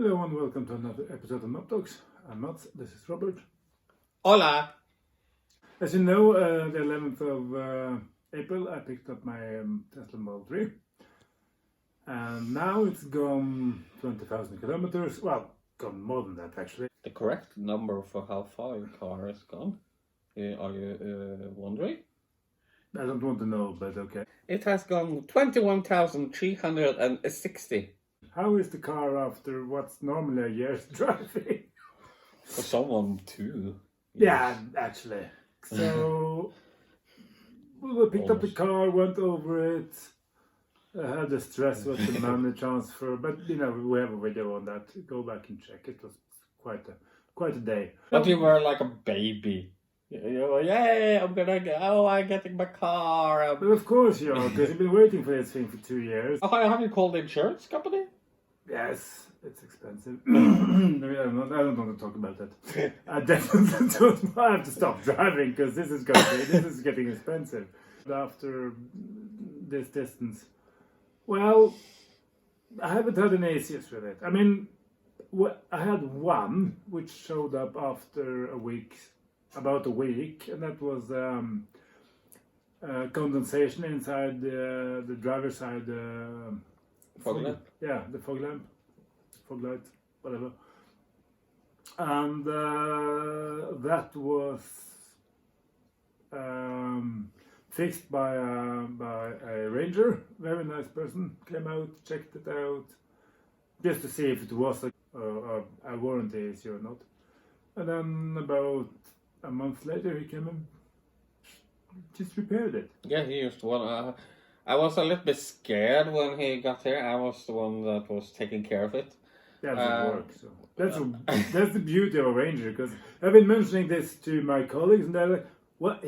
Hello and welcome to another episode of Mop Talks. I'm Mats, this is Robert. Hola! As you know, the 11th of April I picked up my Tesla Model 3. And now it's gone 20,000 kilometers. Well, gone more than that actually. The correct number for how far your car has gone? Are you wondering? I don't want to know, but okay. It has gone 21,360. How is the car after what's normally a year's driving? For someone too. Yeah, actually. So we picked up the car, went over it. I had the stress with the money transfer, but we have a video on that. Go back and check. It was quite a day. But you were like a baby. You were, yay, I'm getting my car. But of course you are, because you've been waiting for this thing for 2 years. Have you called the insurance company? Yes, it's expensive. I don't want to talk about that. I definitely don't. I have to stop driving because this is getting expensive. After this distance, well, I haven't had any issues with it. I mean, I had one which showed up after about a week, and that was condensation inside the driver's side. Fog lamp? Yeah, the fog lamp, fog light, whatever. And that was fixed by a ranger, very nice person, came out, checked it out, just to see if it was a warranty issue or not. And then about a month later he came and just repaired it. Yeah, he used one. I was a little bit scared when he got here. I was the one that was taking care of it. That would work. So that's the beauty of a ranger. Because I've been mentioning this to my colleagues, and they're like, "What?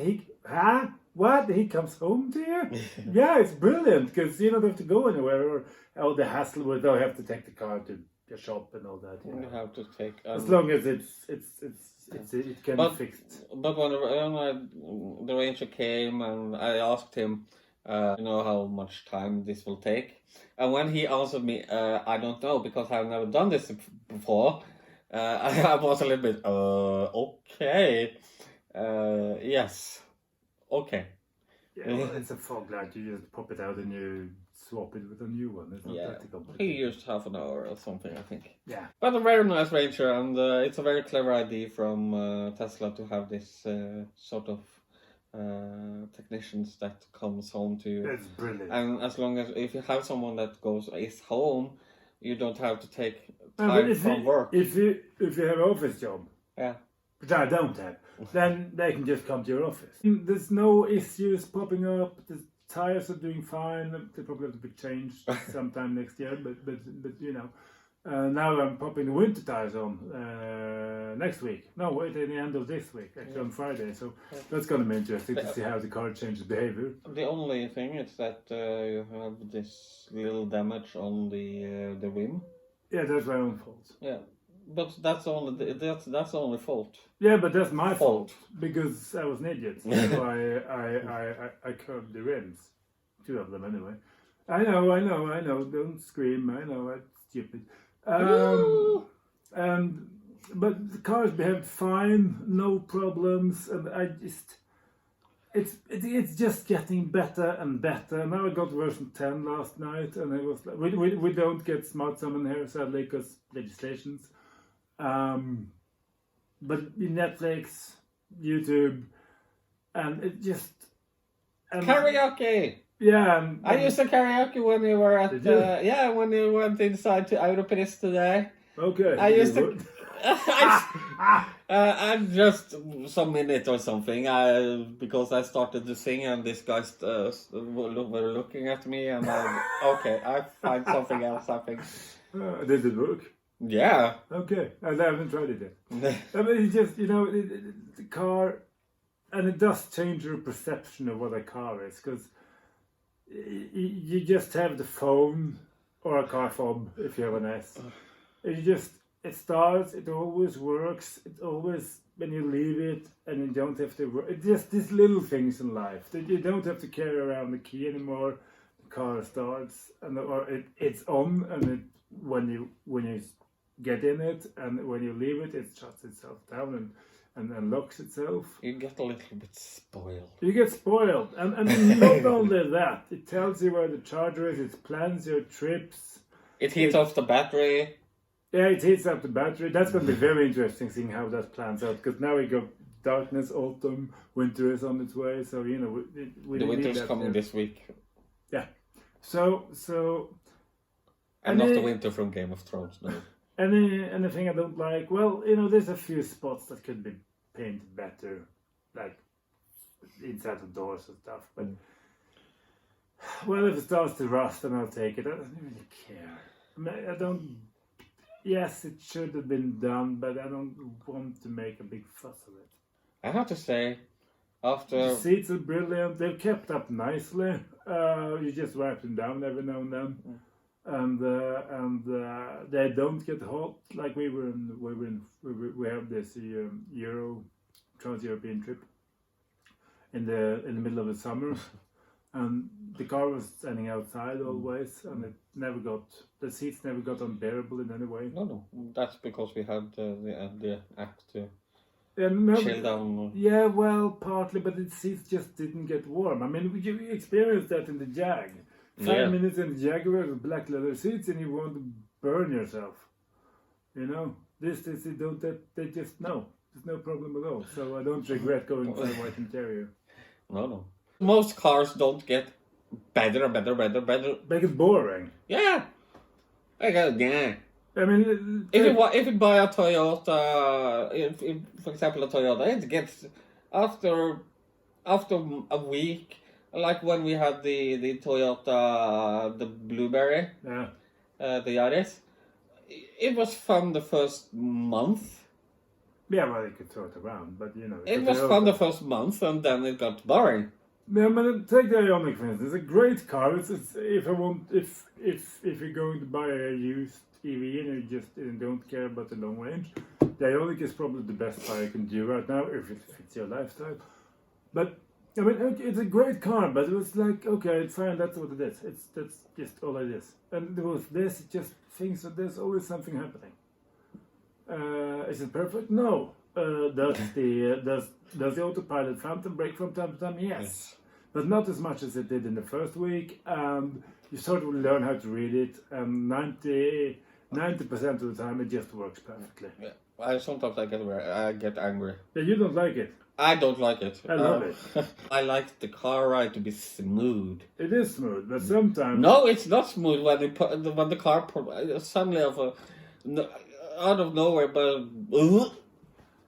What? He comes home to you? Yeah, it's brilliant because you don't have to go anywhere or all the hassle with. I have to take the car to the shop and all that. You have to take as long as it can be fixed. But when the ranger came and I asked him, how much time this will take. And when he answered me, I don't know, because I've never done this before, I was a little bit, okay. Yes. Okay. Yeah, well, it's a fog light. You just pop it out and you swap it with a new one. It's not that complicated. He used half an hour or something, I think. Yeah. But a very nice ranger, and it's a very clever idea from Tesla to have this sort of technicians that comes home to you. That's brilliant. And as long as if you have someone that is home, you don't have to take time from work. If you have an office job, which I don't have, then they can just come to your office. There's no issues popping up. The tires are doing fine. They probably have to be changed sometime next year. But now I'm popping the winter tires on next week. No, wait, at the end of this week, actually on Friday. So that's going to be interesting to see how the car changes behavior. The only thing is that you have this little damage on the rim. Yeah, that's my own fault. Yeah, but that's only the only fault. Yeah, but that's my fault because I was an idiot. So I curved the rims, 2 of them anyway. I know. Don't scream. I know it's stupid. But the cars behaved fine, no problems, and it's just getting better and better. Now I got version 10 last night, and it was like, we don't get smart summon here sadly because legislations. But in Netflix, YouTube, and it just karaoke. Yeah, I used to karaoke when you were at when you went inside to Europris today. Okay. I used to. I'm just some minute or something. Because I started to sing and this guys were looking at me and I find something else. I think. Did it work? Yeah. Okay, I haven't tried it yet. I mean, it's just the car, and it does change your perception of what a car is because. You just have the phone or a car fob if you have an S. It starts, it always works, it always, when you leave it and you don't have to work, it's just these little things in life that you don't have to carry around the key anymore. The car starts and it's on, and when you get in it, and when you leave it, it shuts itself down and locks itself. You get a little bit spoiled. You get spoiled, and not only that, it tells you where the charger is. It plans your trips. It heats off the battery. Yeah, it heats up the battery. That's going to be very interesting seeing how that plans out, because now we got darkness, autumn, winter is on its way. So we The need winter's that coming there. this week. Yeah. So And any- not the winter from Game of Thrones, no. anything I don't like. Well, there's a few spots that could be painted better, like inside the doors and stuff. But well, if it starts to rust, then I'll take it. I don't really care. I mean, I don't. Yes, it should have been done, but I don't want to make a big fuss of it. I have to say, The after seats are brilliant. They're kept up nicely. You just wipe them down every now and then, and they don't get hot like we have this Trans-European trip in the middle of the summer, and the car was standing outside always, and the seats never got unbearable in any way. no, that's because we had the act to And no, chill down. yeah, well, partly, but the seats just didn't get warm. I mean, you experienced that in the Jag. 5 minutes in the Jaguar with black leather seats, and you want to burn yourself. This they just no. There's no problem at all. So I don't regret going for a white interior. No. Most cars don't get better. Make it boring. Yeah. Yeah. I mean, If you buy a Toyota, if for example a Toyota, it gets after a week, like when we had the Toyota, the Blueberry, yeah. the Yaris, it was fun the first month. Yeah, well, you could throw it around, but It was fun the first month, and then it got boring. Yeah, but take the Ioniq for instance. It's a great car. It's if you're going to buy a used EV and you just don't care about the long range, the Ioniq is probably the best car you can do right now if it fits your lifestyle. But I mean, it's a great car, but it was like, okay, it's fine. That's what it is. That's just all it is. And there was this, it just thinks that there's always something happening. Is it perfect? No. Does the autopilot phantom brake from time to time? Yes. But not as much as it did in the first week. And you sort of learn how to read it, and 90% of the time it just works perfectly. Yeah. Sometimes I get angry. Yeah, you don't like it. I don't like it. I love it. I like the car ride to be smooth. It is smooth, but sometimes No, it's not smooth when the car suddenly out of nowhere, but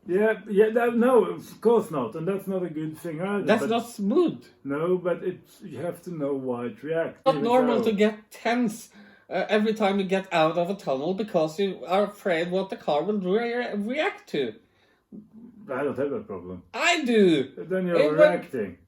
no, of course not, and that's not a good thing either. that's but, not smooth. No, but you have to know why it reacts. It's not normal to get tense every time you get out of a tunnel because you are afraid what the car will react to. I don't have that problem. I do. Then you're reacting.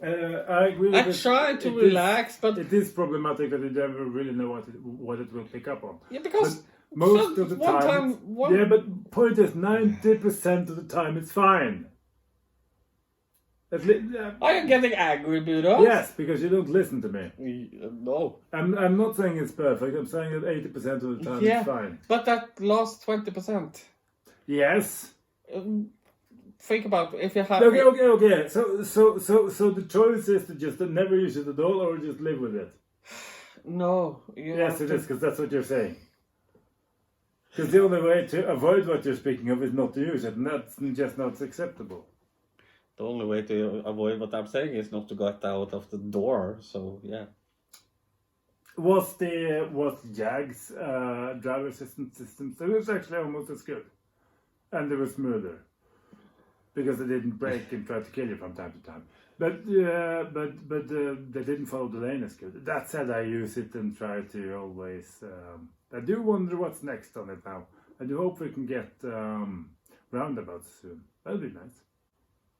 I agree. I try to relax, but it is problematic that you never really know what it will pick up on. yeah, because Most of the time, yeah, but point is 90% of the time it's fine. Are you getting angry, Budo? Yes, because you don't listen to me. No. I'm not saying it's perfect. I'm saying that 80% of the time it's fine. But that last 20%. Yes. Think about if you have. Okay. So the choice is to just never use it at all, or just live with it. No. Yes, it is, because that's what you're saying. Because the only way to avoid what you're speaking of is not to use it, and that's just not acceptable. The only way to avoid what I'm saying is not to get out of the door. So yeah. Was Jag's driver assistance systems? It was actually almost as good, and they were smoother because they didn't brake and try to kill you from time to time. But they didn't follow the lane as good. That said, I use it and try to always. I do wonder what's next on it now. I do hope we can get roundabouts soon. That'd be nice.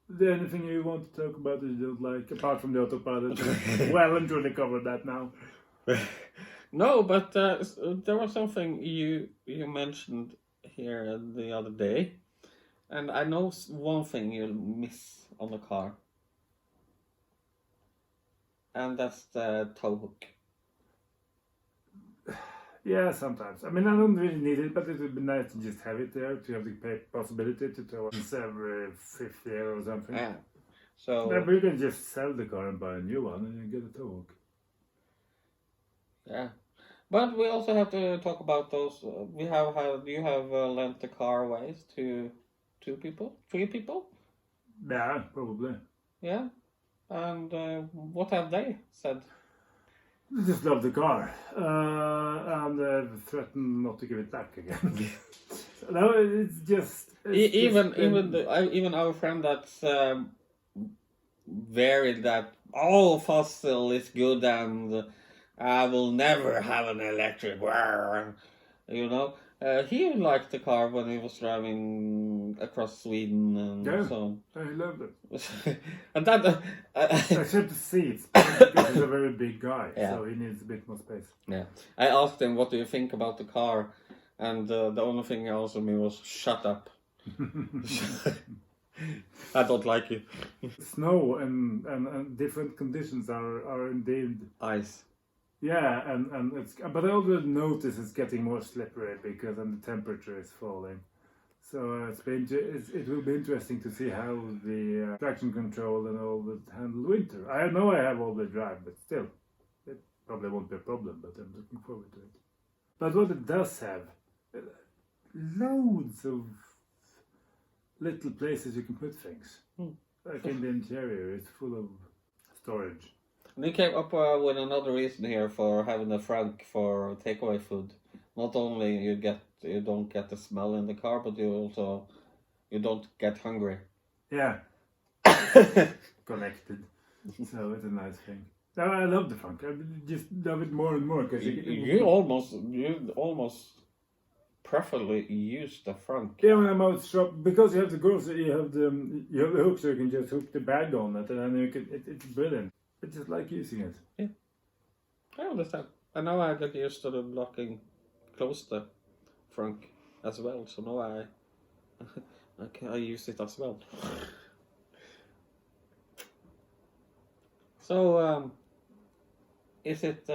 Is there anything you want to talk about that you don't like, apart from the autopilot? Well and truly covered that now. No, but there was something you mentioned here the other day, and I know one thing you miss on the car, and that's the tow hook. Yeah, sometimes. I mean, I don't really need it, but it would be nice to just have it there, to have the possibility to tow once every 5th year or something. Yeah. So Then we can just sell the car and buy a new one and you get a tow hook. yeah, but we also have to talk about those. You have lent the car ways to 2 people, 3 people? Yeah, probably. Yeah, and what have they said? They just love the car and threaten not to give it back again. So, no, it's just... Even our friend that's very that fossil is good and I will never have an electric. You know, he liked the car when he was driving across Sweden and so on. I loved it. And that Except the seats, because he's a very big guy, so he needs a bit more space. Yeah, I asked him, "What do you think about the car?" And the only thing he answered me was, "Shut up." I don't like you. Snow and different conditions are indeed Ice. Yeah, and it's, but I already notice it's getting more slippery because the temperature is falling. So it will be interesting to see how the traction control and all will handle winter. I know I have all-wheel drive, but still, it probably won't be a problem. But I'm looking forward to it. But what it does have, loads of little places you can put things. Like in the interior, it's full of storage. We came up with another reason here for having a frunk for takeaway food. Not only you don't get the smell in the car, but you don't get hungry. Yeah. Connected. So it's a nice thing. No, I love the frunk. I just love it more and more because you almost preferably use the frunk. Yeah, when I'm out shop, because you have the grocery, you have the hook, so you can just hook the bag on it, and then it's brilliant. I just like using it. Yeah, I understand. And now I get used to the locking close the frunk as well. So now I use it as well. So is it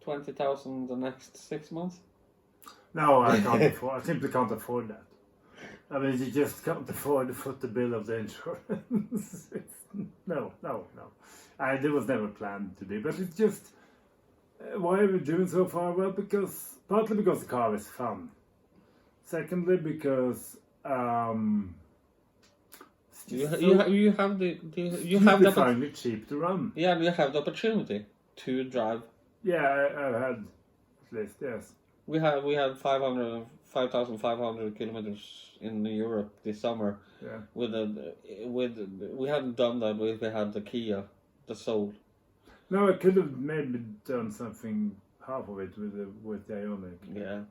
20,000 the next 6 months? No, I can't afford. I simply can't afford that. I mean, you just can't afford to foot the bill of the insurance. No. It was never planned to be, but it's just why are we doing so far? Well, partly because the car is fun. Secondly, because you have the find it cheap to run. Yeah, you have the opportunity to drive. Yeah, I've had at least, yes. We had 5,500 kilometers in Europe this summer. Yeah. We hadn't done that if we had the Kia, the Soul. No, I could have maybe done something half of it with the Ioniq. Yeah.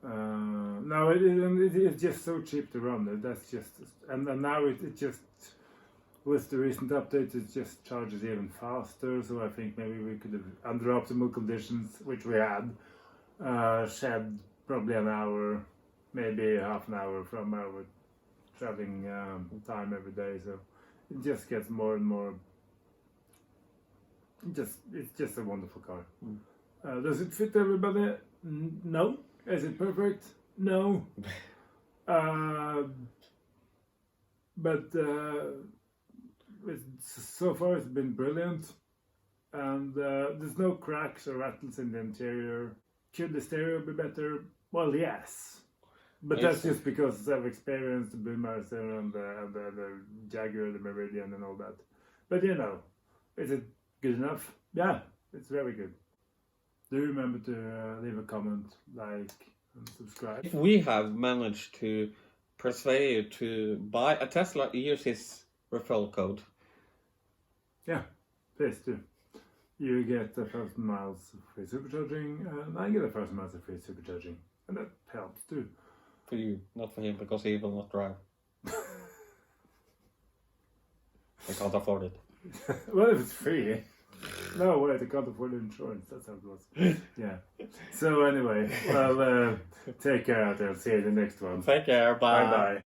No, it's just so cheap to run. That's just, and now it just, with the recent update, it just charges even faster. So I think maybe we could have, under optimal conditions, which we had, shed probably an hour, maybe half an hour from our traveling time every day. So it just gets more and more. It's just a wonderful car. Does it fit everybody? No. Is it perfect? No. But so far it's been brilliant, and there's no cracks or rattles in the interior. Could the stereo be better? Well, yes. But that's just because I've experienced the Boommaster and the Jaguar, the Meridian and all that. But is it good enough? Yeah, it's very good. Do remember to leave a comment, like, and subscribe. If we have managed to persuade you to buy a Tesla, use his referral code. Yeah, please do. You get 1,000 miles of free supercharging, and I get 1,000 miles of free supercharging. And that helps too. For you, not for him, because he will not drive. I can't afford it. Well, if it's free. No, wait, I can't afford the insurance. That's how it was. Yeah. So anyway, well, take care out there. See you in the next one. Take care. Bye. Bye-bye.